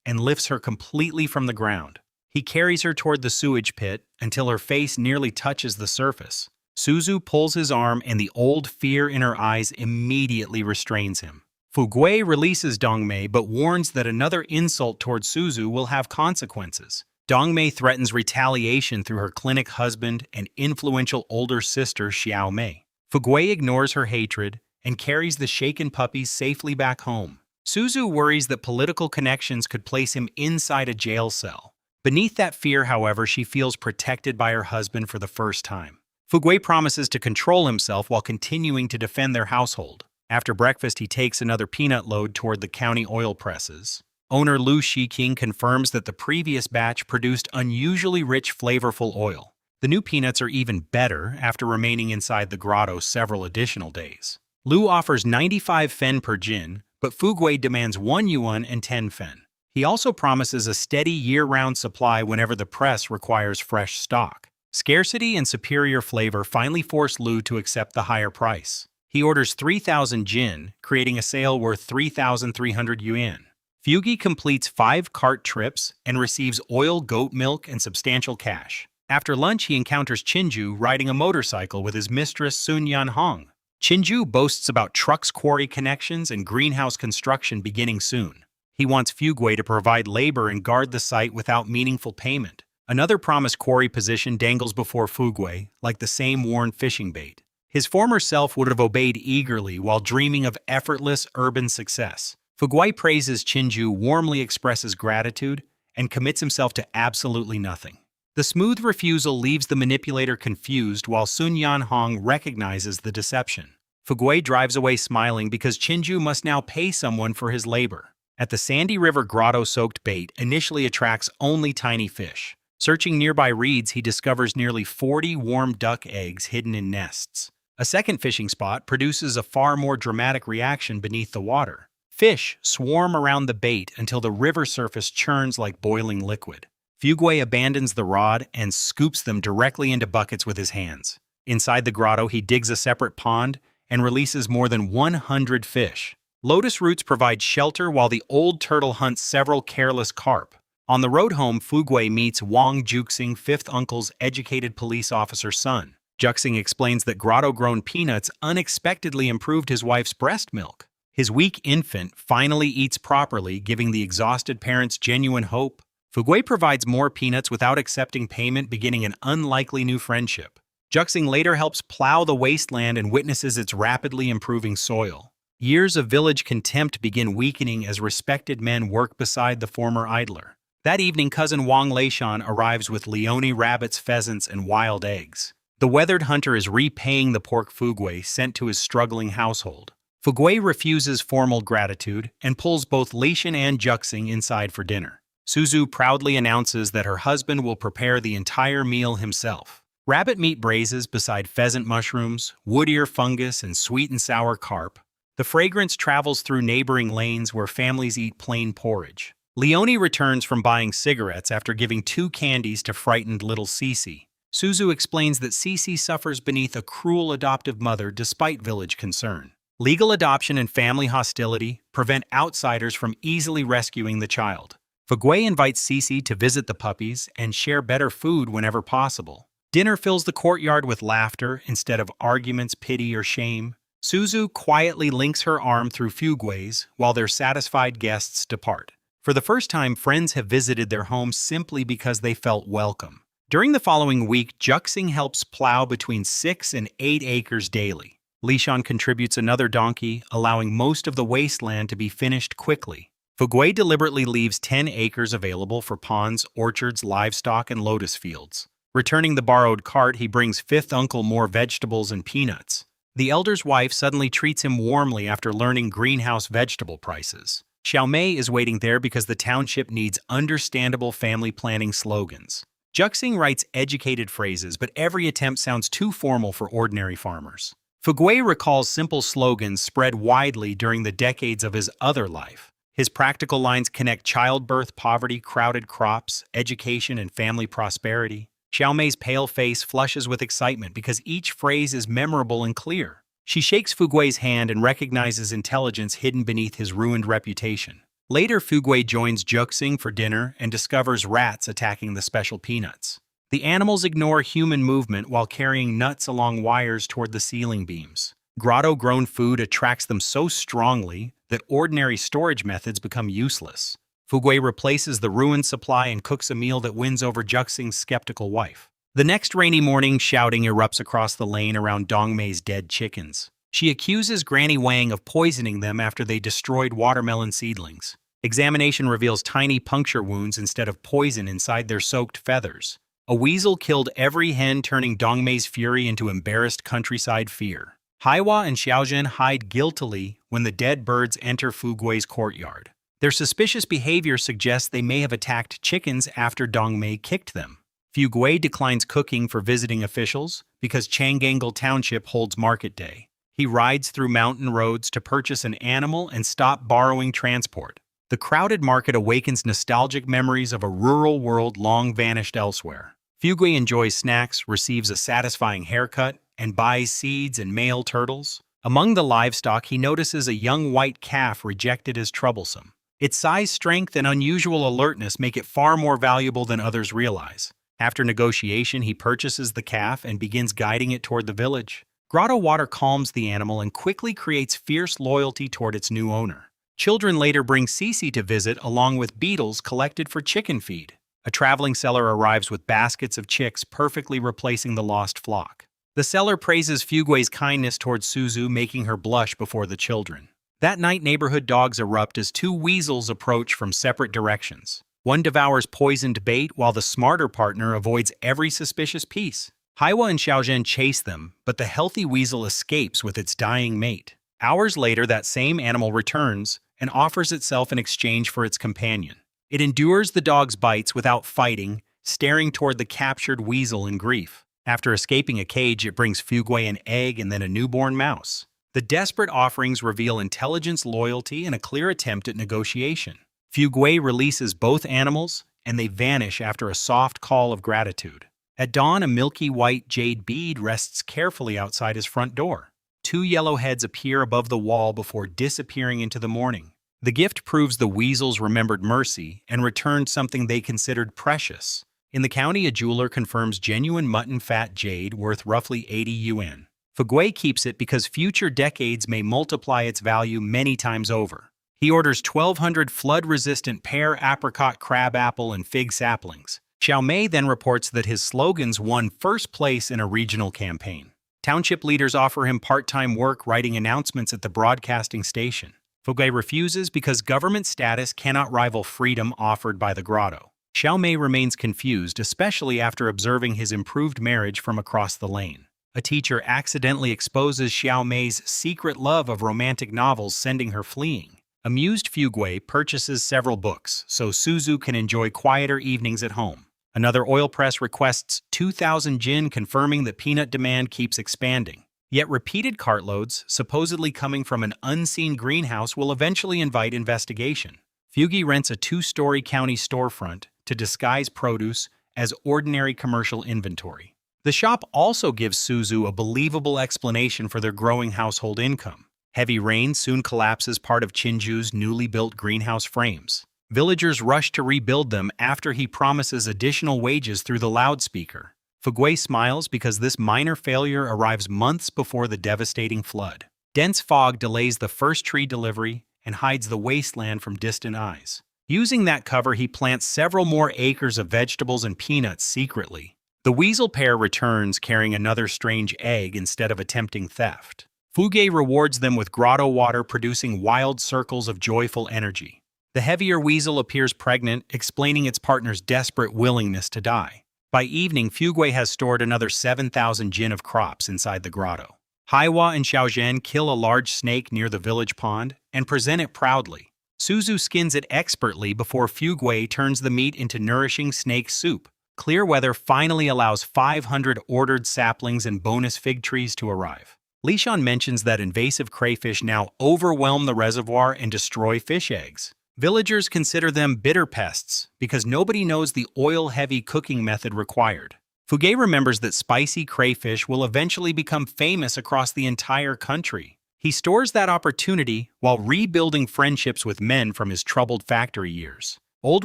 and lifts her completely from the ground. He carries her toward the sewage pit until her face nearly touches the surface. Suzu pulls his arm and the old fear in her eyes immediately restrains him. Fugue releases Dongmei but warns that another insult toward Suzu will have consequences. Dongmei threatens retaliation through her clinic husband and influential older sister Xiaomei. Fugue ignores her hatred and carries the shaken puppies safely back home. Suzu worries that political connections could place him inside a jail cell. Beneath that fear, however, she feels protected by her husband for the first time. Fugui promises to control himself while continuing to defend their household. After breakfast, he takes another peanut load toward the county oil presses. Owner Lu Shiking confirms that the previous batch produced unusually rich, flavorful oil. The new peanuts are even better after remaining inside the grotto several additional days. Lu offers 95 fen per jin, but Fugui demands 1 yuan and 10 fen. He also promises a steady year-round supply whenever the press requires fresh stock. Scarcity and superior flavor finally force Lu to accept the higher price. He orders 3,000 jin, creating a sale worth 3,300 yuan. Fugi completes 5 cart trips and receives oil, goat milk, and substantial cash. After lunch, he encounters Chinju riding a motorcycle with his mistress Sun Yan Hong. Chinju boasts about trucks, quarry connections, and greenhouse construction beginning soon. He wants Fugui to provide labor and guard the site without meaningful payment. Another promised quarry position dangles before Fugui, like the same worn fishing bait. His former self would have obeyed eagerly while dreaming of effortless urban success. Fugui praises Chinju, warmly expresses gratitude, and commits himself to absolutely nothing. The smooth refusal leaves the manipulator confused while Sun Yan Hong recognizes the deception. Fugui drives away smiling because Chinju must now pay someone for his labor. At the Sandy River, grotto-soaked bait initially attracts only tiny fish. Searching nearby reeds, he discovers nearly 40 warm duck eggs hidden in nests. A second fishing spot produces a far more dramatic reaction beneath the water. Fish swarm around the bait until the river surface churns like boiling liquid. Fugui abandons the rod and scoops them directly into buckets with his hands. Inside the grotto, he digs a separate pond and releases more than 100 fish. Lotus roots provide shelter while the old turtle hunts several careless carp. On the road home, Fugui meets Wang Juxing, fifth uncle's educated police officer's son. Juxing explains that grotto-grown peanuts unexpectedly improved his wife's breast milk. His weak infant finally eats properly, giving the exhausted parents genuine hope. Fugui provides more peanuts without accepting payment, beginning an unlikely new friendship. Juxing later helps plow the wasteland and witnesses its rapidly improving soil. Years of village contempt begin weakening as respected men work beside the former idler. That evening, cousin Wang Leishan arrives with Leone rabbits, pheasants, and wild eggs. The weathered hunter is repaying the pork Fugui sent to his struggling household. Fugui refuses formal gratitude and pulls both Leishan and Juxing inside for dinner. Suzu proudly announces that her husband will prepare the entire meal himself. Rabbit meat braises beside pheasant mushrooms, wood ear fungus, and sweet and sour carp. The fragrance travels through neighboring lanes where families eat plain porridge. Leone returns from buying cigarettes after giving 2 candies to frightened little Cece. Suzu explains that Cece suffers beneath a cruel adoptive mother despite village concern. Legal adoption and family hostility prevent outsiders from easily rescuing the child. Fugui invites Cece to visit the puppies and share better food whenever possible. Dinner fills the courtyard with laughter instead of arguments, pity, or shame. Suzu quietly links her arm through Fugui's while their satisfied guests depart. For the first time, friends have visited their home simply because they felt welcome. During the following week, Juxing helps plow between 6 and 8 acres daily. Lishan contributes another donkey, allowing most of the wasteland to be finished quickly. Fugui deliberately leaves 10 acres available for ponds, orchards, livestock, and lotus fields. Returning the borrowed cart, he brings fifth uncle more vegetables and peanuts. The elder's wife suddenly treats him warmly after learning greenhouse vegetable prices. Xiao Mei is waiting there because the township needs understandable family planning slogans. Juxing writes educated phrases, but every attempt sounds too formal for ordinary farmers. Fugui recalls simple slogans spread widely during the decades of his other life. His practical lines connect childbirth, poverty, crowded crops, education, and family prosperity. Xiao Mei's pale face flushes with excitement because each phrase is memorable and clear. She shakes Fugui's hand and recognizes intelligence hidden beneath his ruined reputation. Later, Fugui joins Juxing for dinner and discovers rats attacking the special peanuts. The animals ignore human movement while carrying nuts along wires toward the ceiling beams. Grotto-grown food attracts them so strongly that ordinary storage methods become useless. Fugui replaces the ruined supply and cooks a meal that wins over Juxing's skeptical wife. The next rainy morning, shouting erupts across the lane around Dongmei's dead chickens. She accuses Granny Wang of poisoning them after they destroyed watermelon seedlings. Examination reveals tiny puncture wounds instead of poison inside their soaked feathers. A weasel killed every hen, turning Dongmei's fury into embarrassed countryside fear. Haiwa and Xiaozhen hide guiltily when the dead birds enter Fugui's courtyard. Their suspicious behavior suggests they may have attacked chickens after Dongmei kicked them. Fugui declines cooking for visiting officials because Changangel Township holds market day. He rides through mountain roads to purchase an animal and stop borrowing transport. The crowded market awakens nostalgic memories of a rural world long vanished elsewhere. Fugui enjoys snacks, receives a satisfying haircut, and buys seeds and male turtles. Among the livestock, he notices a young white calf rejected as troublesome. Its size, strength, and unusual alertness make it far more valuable than others realize. After negotiation, he purchases the calf and begins guiding it toward the village. Grotto water calms the animal and quickly creates fierce loyalty toward its new owner. Children later bring Cece to visit along with beetles collected for chicken feed. A traveling seller arrives with baskets of chicks, perfectly replacing the lost flock. The seller praises Fugui's kindness toward Suzu, making her blush before the children. That night, neighborhood dogs erupt as two weasels approach from separate directions. One devours poisoned bait while the smarter partner avoids every suspicious piece. Haiwa and Xiaozhen chase them, but the healthy weasel escapes with its dying mate. Hours later, that same animal returns and offers itself in exchange for its companion. It endures the dog's bites without fighting, staring toward the captured weasel in grief. After escaping a cage, it brings Fugui an egg and then a newborn mouse. The desperate offerings reveal intelligence, loyalty, and a clear attempt at negotiation. Fugui releases both animals, and they vanish after a soft call of gratitude. At dawn, a milky white jade bead rests carefully outside his front door. Two yellow heads appear above the wall before disappearing into the morning. The gift proves the weasels remembered mercy and returned something they considered precious. In the county, a jeweler confirms genuine mutton fat jade worth roughly 80 yuan. Fugui keeps it because future decades may multiply its value many times over. He orders 1,200 flood-resistant pear, apricot, crabapple, and fig saplings. Xiaomei then reports that his slogans won first place in a regional campaign. Township leaders offer him part-time work writing announcements at the broadcasting station. Fugui refuses because government status cannot rival freedom offered by the grotto. Xiaomei remains confused, especially after observing his improved marriage from across the lane. A teacher accidentally exposes Xiaomei's secret love of romantic novels, sending her fleeing. Amused, Fugui purchases several books so Suzu can enjoy quieter evenings at home. Another oil press requests 2,000 jin, confirming that peanut demand keeps expanding. Yet repeated cartloads, supposedly coming from an unseen greenhouse, will eventually invite investigation. Fugui rents a 2-story county storefront to disguise produce as ordinary commercial inventory. The shop also gives Suzu a believable explanation for their growing household income. Heavy rain soon collapses part of Chinju's newly built greenhouse frames. Villagers rush to rebuild them after he promises additional wages through the loudspeaker. Fugui smiles because this minor failure arrives months before the devastating flood. Dense fog delays the first tree delivery and hides the wasteland from distant eyes. Using that cover, he plants several more acres of vegetables and peanuts secretly. The weasel pair returns carrying another strange egg instead of attempting theft. Fugui rewards them with grotto water, producing wild circles of joyful energy. The heavier weasel appears pregnant, explaining its partner's desperate willingness to die. By evening, Fugui has stored another 7,000 jin of crops inside the grotto. Haiwa and Xiaozhen kill a large snake near the village pond and present it proudly. Suzu skins it expertly before Fugui turns the meat into nourishing snake soup. Clear weather finally allows 500 ordered saplings and bonus fig trees to arrive. Lishan mentions that invasive crayfish now overwhelm the reservoir and destroy fish eggs. Villagers consider them bitter pests because nobody knows the oil-heavy cooking method required. Fugui remembers that spicy crayfish will eventually become famous across the entire country. He stores that opportunity while rebuilding friendships with men from his troubled factory years. Old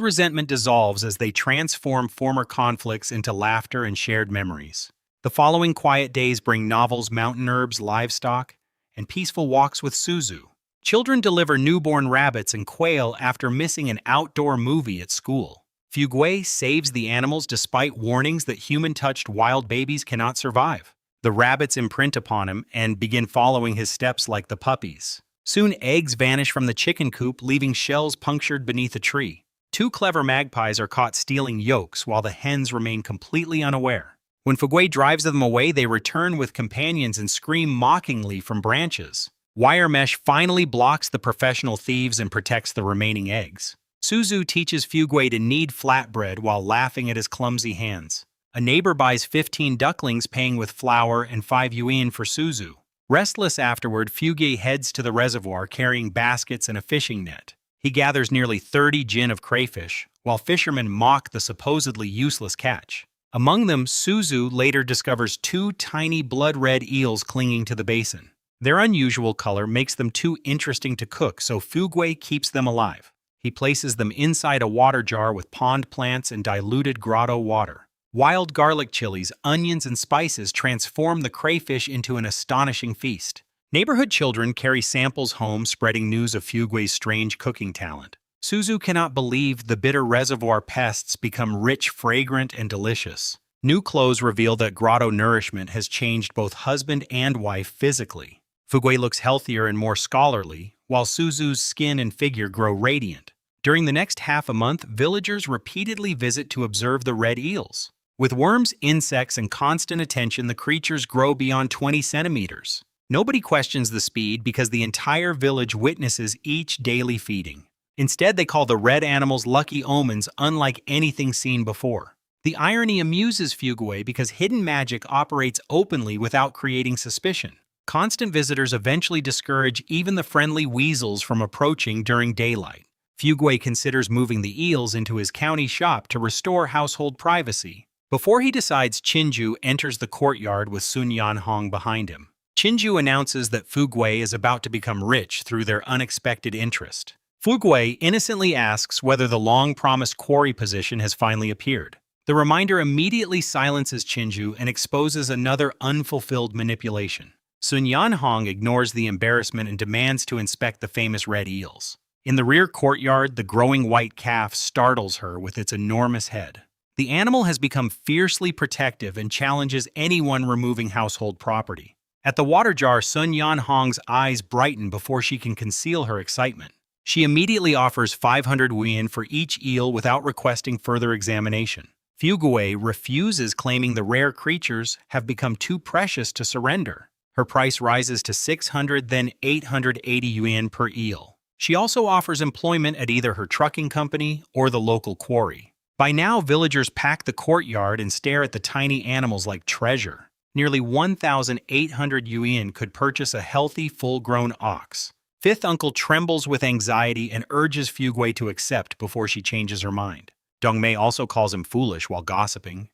resentment dissolves as they transform former conflicts into laughter and shared memories. The following quiet days bring novels, mountain herbs, livestock, and peaceful walks with Suzu. Children deliver newborn rabbits and quail after missing an outdoor movie at school. Fugui saves the animals despite warnings that human-touched wild babies cannot survive. The rabbits imprint upon him and begin following his steps like the puppies. Soon eggs vanish from the chicken coop, leaving shells punctured beneath a tree. Two clever magpies are caught stealing yolks while the hens remain completely unaware. When Fuguay drives them away, they return with companions and scream mockingly from branches. Wire mesh finally blocks the professional thieves and protects the remaining eggs. Suzu teaches Fuguay to knead flatbread while laughing at his clumsy hands. A neighbor buys 15 ducklings, paying with flour and 5 yuan for Suzu. Restless afterward, Fuguay heads to the reservoir carrying baskets and a fishing net. He gathers nearly 30 jin of crayfish, while fishermen mock the supposedly useless catch. Among them, Suzu later discovers 2 tiny blood-red eels clinging to the basin. Their unusual color makes them too interesting to cook, so Fuguay keeps them alive. He places them inside a water jar with pond plants and diluted grotto water. Wild garlic chilies, onions, and spices transform the crayfish into an astonishing feast. Neighborhood children carry samples home, spreading news of Fuguay's strange cooking talent. Suzu cannot believe the bitter reservoir pests become rich, fragrant, and delicious. New clothes reveal that grotto nourishment has changed both husband and wife physically. Fuguay looks healthier and more scholarly, while Suzu's skin and figure grow radiant. During the next half a month, villagers repeatedly visit to observe the red eels. With worms, insects, and constant attention, the creatures grow beyond 20 centimeters. Nobody questions the speed because the entire village witnesses each daily feeding. Instead, they call the red animals lucky omens, unlike anything seen before. The irony amuses Fuguay because hidden magic operates openly without creating suspicion. Constant visitors eventually discourage even the friendly weasels from approaching during daylight. Fuguay considers moving the eels into his county shop to restore household privacy. Before he decides, Chinju enters the courtyard with Sun Yanhong behind him. Chinju announces that Fuguay is about to become rich through their unexpected interest. Fuguay innocently asks whether the long-promised quarry position has finally appeared. The reminder immediately silences Chinju and exposes another unfulfilled manipulation. Sun Yanhong ignores the embarrassment and demands to inspect the famous red eels. In the rear courtyard, the growing white calf startles her with its enormous head. The animal has become fiercely protective and challenges anyone removing household property. At the water jar, Sun Yanhong's eyes brighten before she can conceal her excitement. She immediately offers 500 yuan for each eel without requesting further examination. Fuguay refuses, claiming the rare creatures have become too precious to surrender. Her price rises to 600, then 880 yuan per eel. She also offers employment at either her trucking company or the local quarry. By now, villagers pack the courtyard and stare at the tiny animals like treasure. Nearly 1,800 yuan could purchase a healthy, full-grown ox. Fifth uncle trembles with anxiety and urges Fuguay to accept before she changes her mind. Dongmei also calls him foolish while gossiping.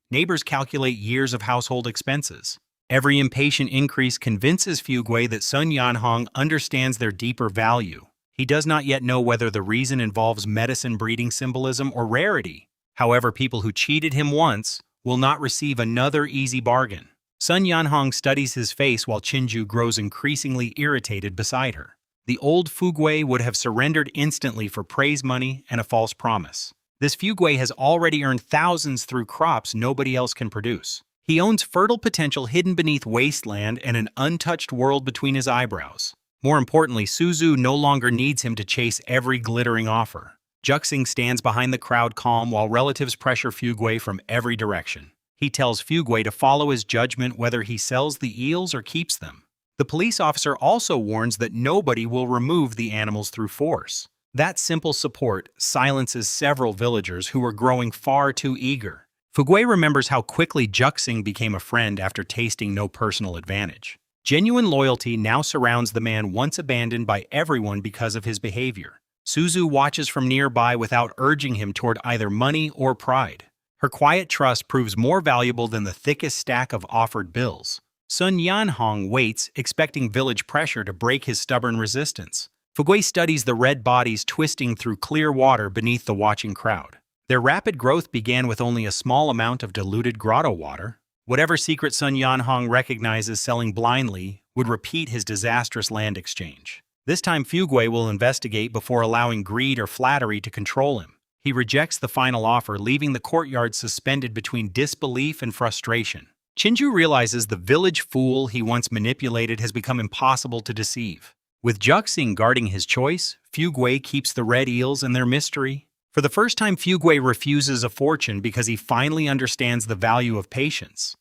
Neighbors calculate years of household expenses. Every impatient increase convinces Fuguay that Sun Yanhong understands their deeper value. He does not yet know whether the reason involves medicine breeding symbolism or rarity. However, people who cheated him once will not receive another easy bargain. Sun Yanhong studies his face while Chinju grows increasingly irritated beside her. The old Fuguay would have surrendered instantly for praise money and a false promise. This Fuguay has already earned thousands through crops nobody else can produce. He owns fertile potential hidden beneath Wasteland and an untouched world between his eyebrows. More importantly, Suzu no longer needs him to chase every glittering offer. Juxing stands behind the crowd calm while relatives pressure Fuguay from every direction. He tells Fuguay to follow his judgment whether he sells the eels or keeps them. The police officer also warns that nobody will remove the animals through force. That simple support silences several villagers who are growing far too eager. Fuguay remembers how quickly Juxing became a friend after tasting no personal advantage. Genuine loyalty now surrounds the man once abandoned by everyone because of his behavior. Suzu watches from nearby without urging him toward either money or pride. Her quiet trust proves more valuable than the thickest stack of offered bills. Sun Yanhong waits, expecting village pressure to break his stubborn resistance. Fuguay studies the red bodies twisting through clear water beneath the watching crowd. Their rapid growth began with only a small amount of diluted grotto water. Whatever secret Sun Yanhong recognizes selling blindly would repeat his disastrous land exchange. This time Fuguay will investigate before allowing greed or flattery to control him. He rejects the final offer, leaving the courtyard suspended between disbelief and frustration. Chinju realizes the village fool he once manipulated has become impossible to deceive. With Juxing guarding his choice, Fugui keeps the red eels and their mystery. For the first time, Fugui refuses a fortune because he finally understands the value of patience.